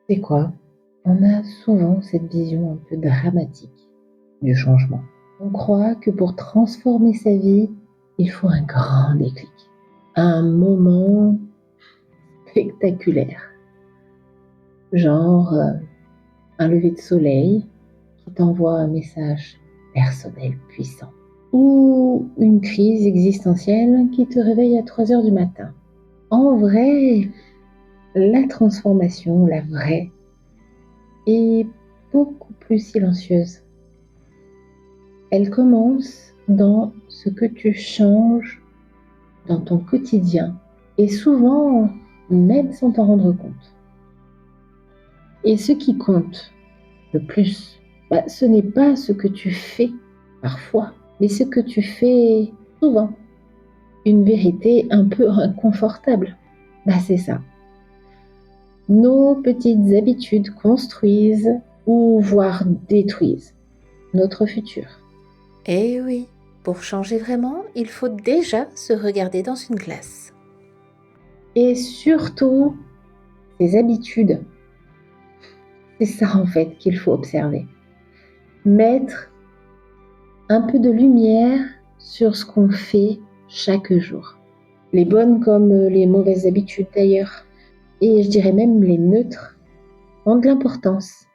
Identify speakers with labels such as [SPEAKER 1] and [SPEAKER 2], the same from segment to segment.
[SPEAKER 1] C'est quoi? On a souvent cette vision un peu dramatique du changement. On croit que pour transformer sa vie, il faut un grand déclic, un moment spectaculaire, genre un lever de soleil qui t'envoie un message personnel puissant ou une crise existentielle qui te réveille à 3 heures du matin. En vrai, la transformation, la vraie, est beaucoup plus silencieuse. Elle commence dans ce que tu changes dans ton quotidien et souvent même sans t'en rendre compte. Et ce qui compte le plus, ce n'est pas ce que tu fais parfois, mais ce que tu fais souvent. Une vérité un peu inconfortable. C'est ça. Nos petites habitudes construisent ou voire détruisent notre futur.
[SPEAKER 2] Eh oui, pour changer vraiment, il faut déjà se regarder dans une glace.
[SPEAKER 1] Et surtout, ces habitudes, c'est ça en fait qu'il faut observer. Mettre un peu de lumière sur ce qu'on fait chaque jour. Les bonnes comme les mauvaises habitudes d'ailleurs. Et je dirais même les neutres ont de l'importance.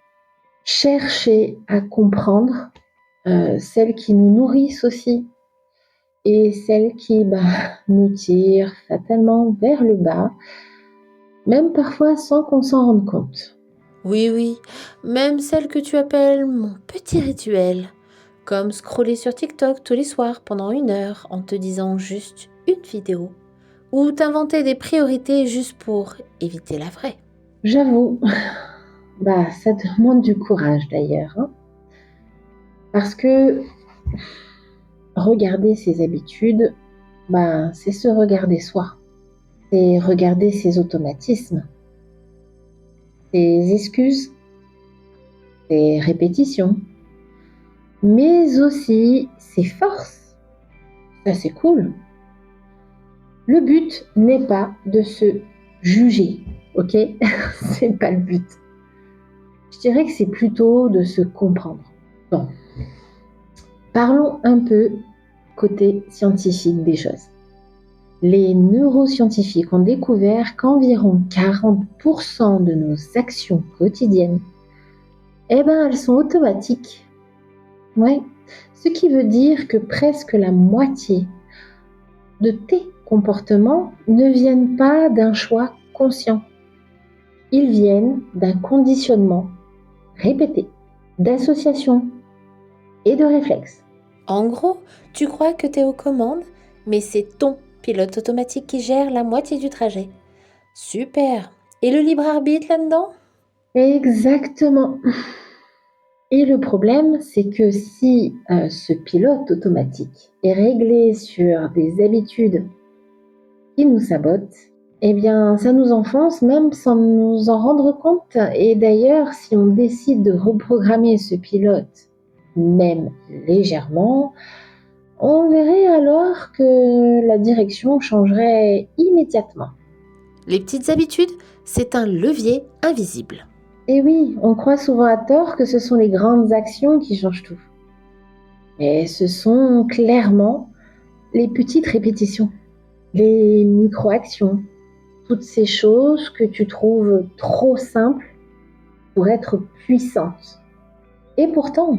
[SPEAKER 1] Chercher à comprendre celles qui nous nourrissent aussi et celles qui nous tirent fatalement vers le bas, même parfois sans qu'on s'en rende compte.
[SPEAKER 2] Oui, même celle que tu appelles mon petit rituel, comme scroller sur TikTok tous les soirs pendant 1 heure en te disant juste une vidéo, ou t'inventer des priorités juste pour éviter la vraie.
[SPEAKER 1] J'avoue, ça demande du courage d'ailleurs, hein, parce que regarder ses habitudes, c'est se regarder soi, c'est regarder ses automatismes, ses excuses, ses répétitions, mais aussi ses forces. Ça, c'est cool. Le but n'est pas de se juger, ok? C'est pas le but. Je dirais que c'est plutôt de se comprendre. Bon, parlons un peu côté scientifique des choses. Les neuroscientifiques ont découvert qu'environ 40% de nos actions quotidiennes, elles sont automatiques. Ouais. Ce qui veut dire que presque la moitié de tes comportements ne viennent pas d'un choix conscient. Ils viennent d'un conditionnement répété, d'association et de réflexe.
[SPEAKER 2] En gros, tu crois que t'es aux commandes, mais c'est ton pilote automatique qui gère la moitié du trajet. Super. Et le libre arbitre là-dedans?
[SPEAKER 1] Exactement. Et le problème, c'est que si ce pilote automatique est réglé sur des habitudes qui nous sabotent, ça nous enfonce même sans nous en rendre compte. Et d'ailleurs, si on décide de reprogrammer ce pilote, même légèrement, on verrait alors que la direction changerait immédiatement.
[SPEAKER 2] Les petites habitudes, c'est un levier invisible.
[SPEAKER 1] Et oui, on croit souvent à tort que ce sont les grandes actions qui changent tout. Mais ce sont clairement les petites répétitions, les micro-actions, toutes ces choses que tu trouves trop simples pour être puissantes. Et pourtant,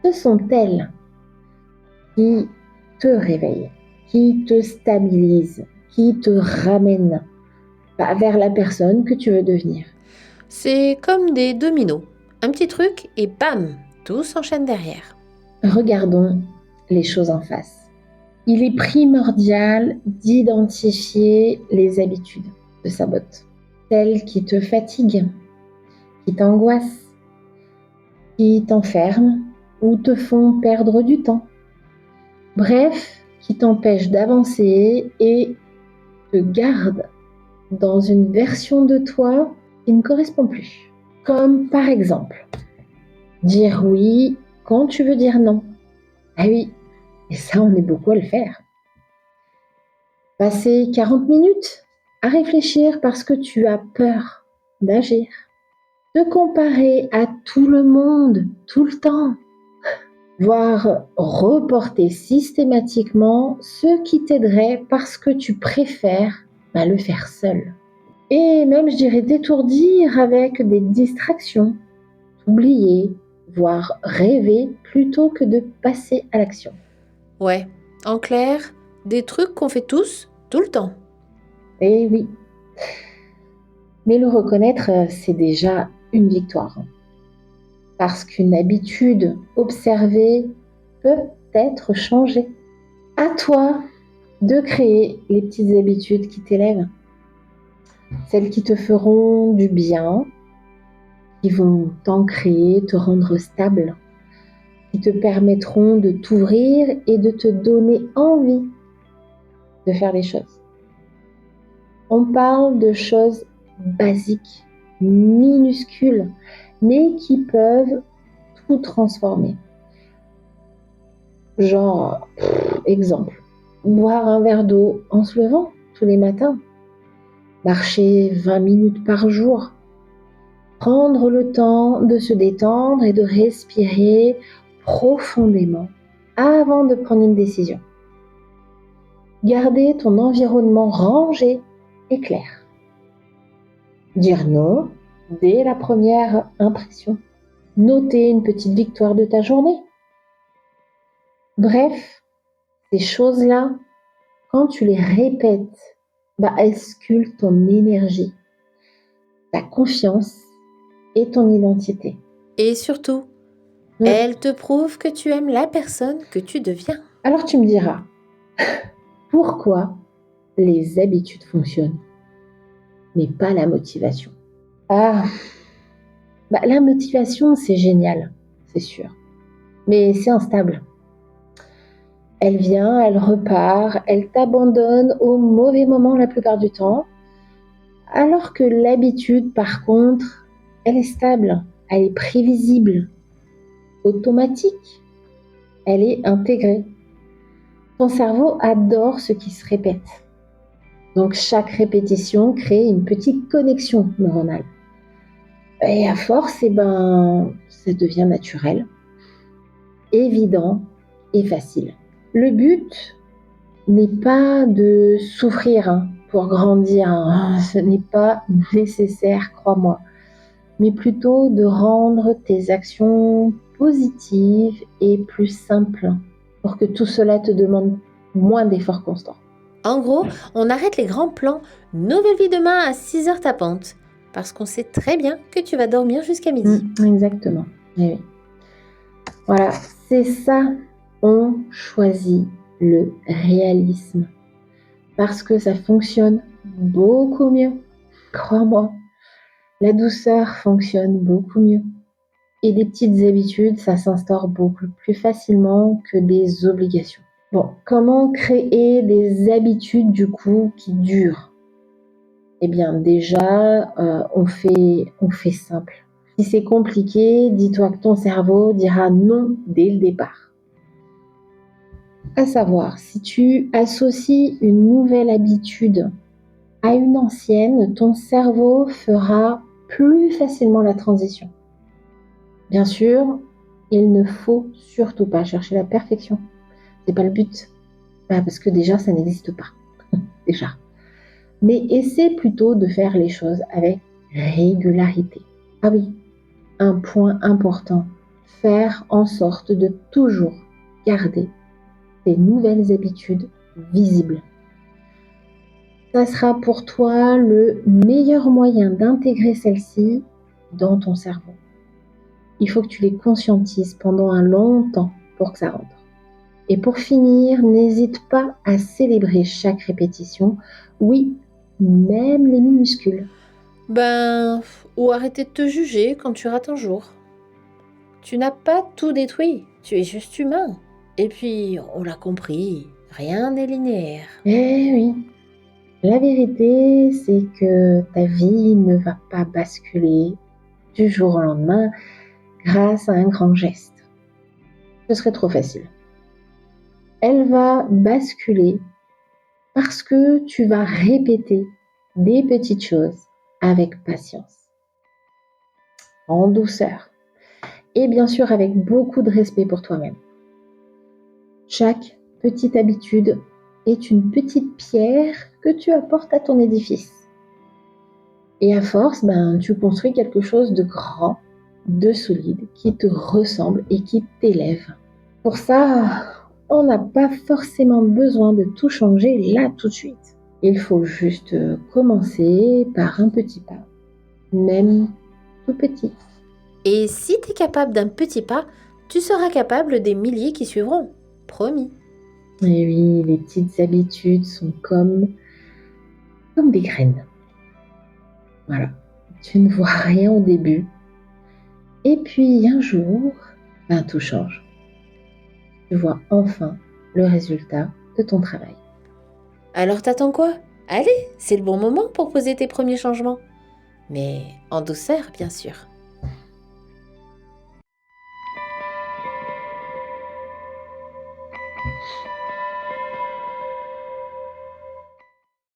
[SPEAKER 1] ce sont elles qui te réveillent, qui te stabilisent, qui te ramènent vers la personne que tu veux devenir.
[SPEAKER 2] C'est comme des dominos. Un petit truc et bam, tout s'enchaîne derrière.
[SPEAKER 1] Regardons les choses en face. Il est primordial d'identifier les habitudes de sabote, celles qui te fatiguent, qui t'angoissent, qui t'enferment ou te font perdre du temps. Bref, qui t'empêchent d'avancer et te gardent dans une version de toi qui ne correspond plus. Comme par exemple, dire oui quand tu veux dire non. Ah oui, et ça on est beaucoup à le faire. Passer 40 minutes à réfléchir parce que tu as peur d'agir. Te comparer à tout le monde, tout le temps, voire reporter systématiquement ce qui t'aiderait parce que tu préfères le faire seul. Et même, je dirais, t'étourdir avec des distractions, oublier, voire rêver plutôt que de passer à l'action.
[SPEAKER 2] Ouais, en clair, des trucs qu'on fait tous, tout le temps.
[SPEAKER 1] Eh oui. Mais le reconnaître, c'est déjà une victoire. Parce qu'une habitude observée peut être changée. À toi de créer les petites habitudes qui t'élèvent, celles qui te feront du bien, qui vont t'ancrer, te rendre stable, qui te permettront de t'ouvrir et de te donner envie de faire les choses. On parle de choses basiques, minuscules, mais qui peuvent tout transformer. Genre, exemple, boire un verre d'eau en se levant tous les matins, marcher 20 minutes par jour, prendre le temps de se détendre et de respirer profondément avant de prendre une décision. Garder ton environnement rangé et clair. Dire non dès la première impression. Noter une petite victoire de ta journée. Bref, ces choses-là, quand tu les répètes, elles sculptent ton énergie, ta confiance et ton identité.
[SPEAKER 2] Et surtout, elles te prouvent que tu aimes la personne que tu deviens.
[SPEAKER 1] Alors tu me diras, pourquoi les habitudes fonctionnent, mais pas la motivation? La motivation, c'est génial, c'est sûr, mais c'est instable. Elle vient, elle repart, elle t'abandonne au mauvais moment la plupart du temps, alors que l'habitude, par contre, elle est stable, elle est prévisible, automatique, elle est intégrée. Ton cerveau adore ce qui se répète. Donc chaque répétition crée une petite connexion neuronale. Et à force, ça devient naturel, évident et facile. Le but n'est pas de souffrir pour grandir, ce n'est pas nécessaire, crois-moi, mais plutôt de rendre tes actions positives et plus simples pour que tout cela te demande moins d'efforts constants.
[SPEAKER 2] En gros, on arrête les grands plans, nouvelle vie demain à 6h tapante, parce qu'on sait très bien que tu vas dormir jusqu'à midi.
[SPEAKER 1] Exactement. Oui. Voilà, c'est ça. On choisit le réalisme parce que ça fonctionne beaucoup mieux. Crois-moi, la douceur fonctionne beaucoup mieux. Et des petites habitudes, ça s'instaure beaucoup plus facilement que des obligations. Bon, comment créer des habitudes du coup qui durent? Eh bien déjà, on fait simple. Si c'est compliqué, dis-toi que ton cerveau dira non dès le départ. À savoir, si tu associes une nouvelle habitude à une ancienne, ton cerveau fera plus facilement la transition. Bien sûr, il ne faut surtout pas chercher la perfection. C'est pas le but. Parce que déjà, ça n'existe pas. Déjà. Mais essaie plutôt de faire les choses avec régularité. Ah oui, un point important. Faire en sorte de toujours garder tes nouvelles habitudes visibles. Ça sera pour toi le meilleur moyen d'intégrer celles-ci dans ton cerveau. Il faut que tu les conscientises pendant un long temps pour que ça rentre. Et pour finir, n'hésite pas à célébrer chaque répétition. Oui, même les minuscules.
[SPEAKER 2] Ou arrêter de te juger quand tu rates un jour. Tu n'as pas tout détruit, tu es juste humain. Et puis, on l'a compris, rien n'est linéaire.
[SPEAKER 1] Eh oui, la vérité, c'est que ta vie ne va pas basculer du jour au lendemain grâce à un grand geste. Ce serait trop facile. Elle va basculer parce que tu vas répéter des petites choses avec patience. en douceur et bien sûr avec beaucoup de respect pour toi-même. Chaque petite habitude est une petite pierre que tu apportes à ton édifice. Et à force, tu construis quelque chose de grand, de solide, qui te ressemble et qui t'élève. Pour ça, on n'a pas forcément besoin de tout changer là tout de suite. Il faut juste commencer par un petit pas, même tout petit.
[SPEAKER 2] Et si tu es capable d'un petit pas, tu seras capable des milliers qui suivront. Promis.
[SPEAKER 1] Et oui, les petites habitudes sont comme des graines. Voilà. Tu ne vois rien au début. Et puis un jour, tout change. Tu vois enfin le résultat de ton travail.
[SPEAKER 2] Alors t'attends quoi? Allez, c'est le bon moment pour poser tes premiers changements. Mais en douceur, bien sûr.